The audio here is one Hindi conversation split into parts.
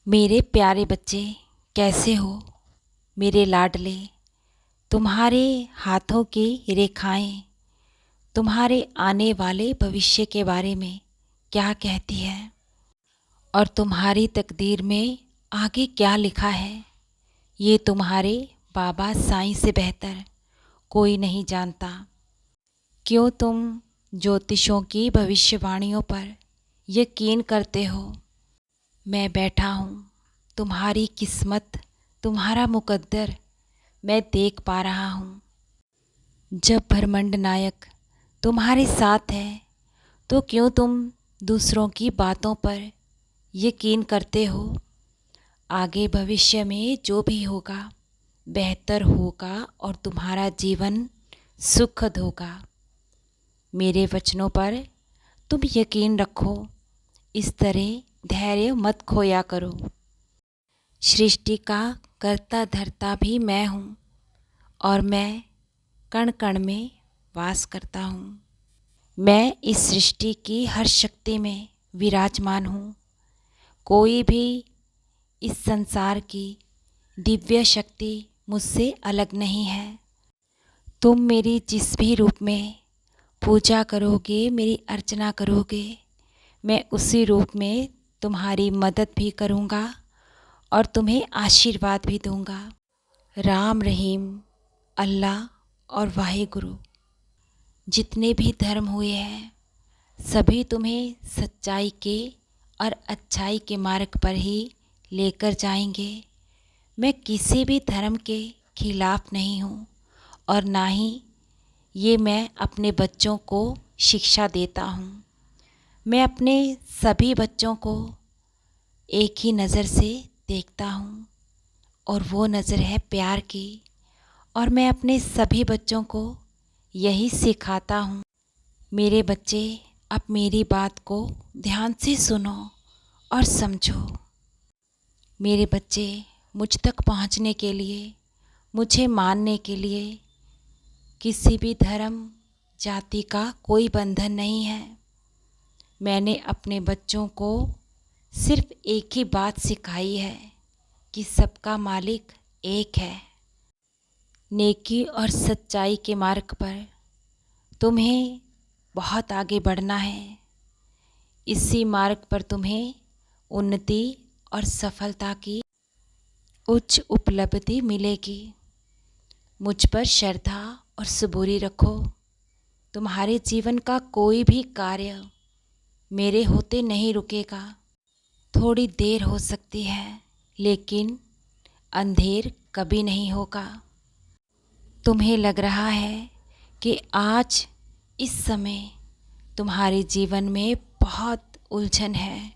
मेरे प्यारे बच्चे, कैसे हो मेरे लाडले। तुम्हारे हाथों की रेखाएं तुम्हारे आने वाले भविष्य के बारे में क्या कहती है और तुम्हारी तकदीर में आगे क्या लिखा है, ये तुम्हारे बाबा साईं से बेहतर कोई नहीं जानता। क्यों तुम ज्योतिषों की भविष्यवाणियों पर यकीन करते हो? मैं बैठा हूँ, तुम्हारी किस्मत, तुम्हारा मुकद्दर मैं देख पा रहा हूँ। जब ब्रह्मांड नायक तुम्हारे साथ है तो क्यों तुम दूसरों की बातों पर यकीन करते हो? आगे भविष्य में जो भी होगा बेहतर होगा और तुम्हारा जीवन सुखद होगा। मेरे वचनों पर तुम यकीन रखो, इस तरह धैर्य मत खोया करो। सृष्टि का कर्ता धर्ता भी मैं हूँ और मैं कण कण में वास करता हूँ। मैं इस सृष्टि की हर शक्ति में विराजमान हूँ। कोई भी इस संसार की दिव्य शक्ति मुझसे अलग नहीं है। तुम मेरी जिस भी रूप में पूजा करोगे, मेरी अर्चना करोगे, मैं उसी रूप में तुम्हारी मदद भी करूँगा और तुम्हें आशीर्वाद भी दूँगा। राम रहीम, अल्लाह और वाहिगुरु, जितने भी धर्म हुए हैं सभी तुम्हें सच्चाई के और अच्छाई के मार्ग पर ही लेकर जाएंगे। मैं किसी भी धर्म के खिलाफ नहीं हूँ और ना ही ये मैं अपने बच्चों को शिक्षा देता हूँ। मैं अपने सभी बच्चों को एक ही नज़र से देखता हूँ और वो नज़र है प्यार की, और मैं अपने सभी बच्चों को यही सिखाता हूँ। मेरे बच्चे, अब मेरी बात को ध्यान से सुनो और समझो। मेरे बच्चे, मुझ तक पहुँचने के लिए, मुझे मानने के लिए किसी भी धर्म जाति का कोई बंधन नहीं है। मैंने अपने बच्चों को सिर्फ एक ही बात सिखाई है कि सबका मालिक एक है। नेकी और सच्चाई के मार्ग पर तुम्हें बहुत आगे बढ़ना है। इसी मार्ग पर तुम्हें उन्नति और सफलता की उच्च उपलब्धि मिलेगी। मुझ पर श्रद्धा और सबूरी रखो। तुम्हारे जीवन का कोई भी कार्य मेरे होते नहीं रुकेगा। थोड़ी देर हो सकती है लेकिन अंधेर कभी नहीं होगा। तुम्हें लग रहा है कि आज इस समय तुम्हारे जीवन में बहुत उलझन है,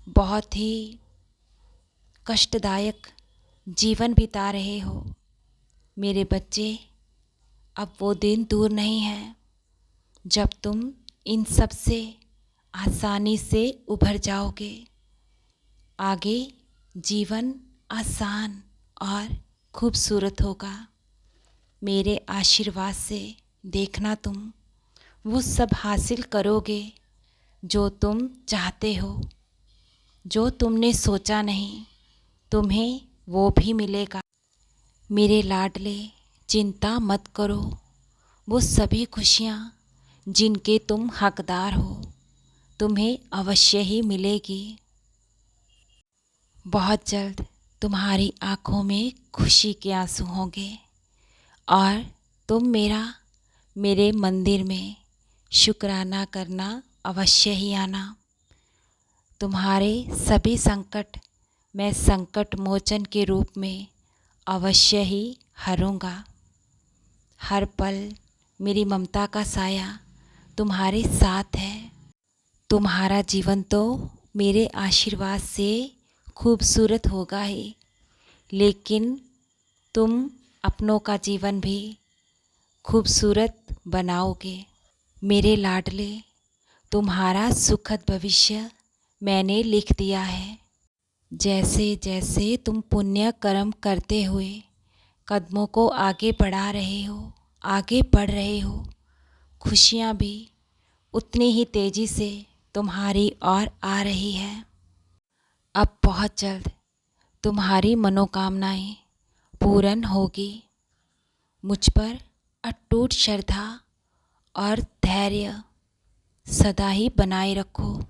बहुत ही कष्टदायक जीवन बिता रहे हो। मेरे बच्चे, अब वो दिन दूर नहीं है जब तुम इन सब से आसानी से उभर जाओगे। आगे जीवन आसान और खूबसूरत होगा। मेरे आशीर्वाद से देखना, तुम वो सब हासिल करोगे जो तुम चाहते हो। जो तुमने सोचा नहीं, तुम्हें वो भी मिलेगा। मेरे लाडले, चिंता मत करो। वो सभी खुशियाँ जिनके तुम हकदार हो तुम्हें अवश्य ही मिलेगी। बहुत जल्द तुम्हारी आँखों में खुशी के आंसू होंगे और तुम मेरे मंदिर में शुक्राना करना अवश्य ही आना। तुम्हारे सभी संकट मैं संकट मोचन के रूप में अवश्य ही हरूंगा। हर पल मेरी ममता का साया तुम्हारे साथ है। तुम्हारा जीवन तो मेरे आशीर्वाद से खूबसूरत होगा ही, लेकिन तुम अपनों का जीवन भी खूबसूरत बनाओगे। मेरे लाडले, तुम्हारा सुखद भविष्य मैंने लिख दिया है। जैसे जैसे तुम पुण्य कर्म करते हुए कदमों को आगे बढ़ा रहे हो, आगे बढ़ रहे हो, खुशियाँ भी उतनी ही तेज़ी से तुम्हारी ओर आ रही है। अब बहुत जल्द तुम्हारी मनोकामनाएं पूर्ण होगी। मुझ पर अटूट श्रद्धा और धैर्य सदा ही बनाए रखो।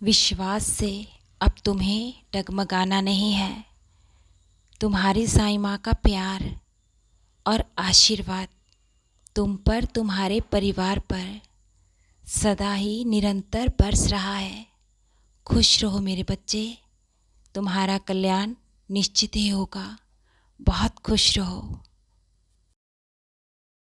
विश्वास से अब तुम्हें डगमगाना नहीं है। तुम्हारी साईं माँ का प्यार और आशीर्वाद तुम पर, तुम्हारे परिवार पर सदा ही निरंतर बरस रहा है। खुश रहो मेरे बच्चे, तुम्हारा कल्याण निश्चित ही होगा। बहुत खुश रहो।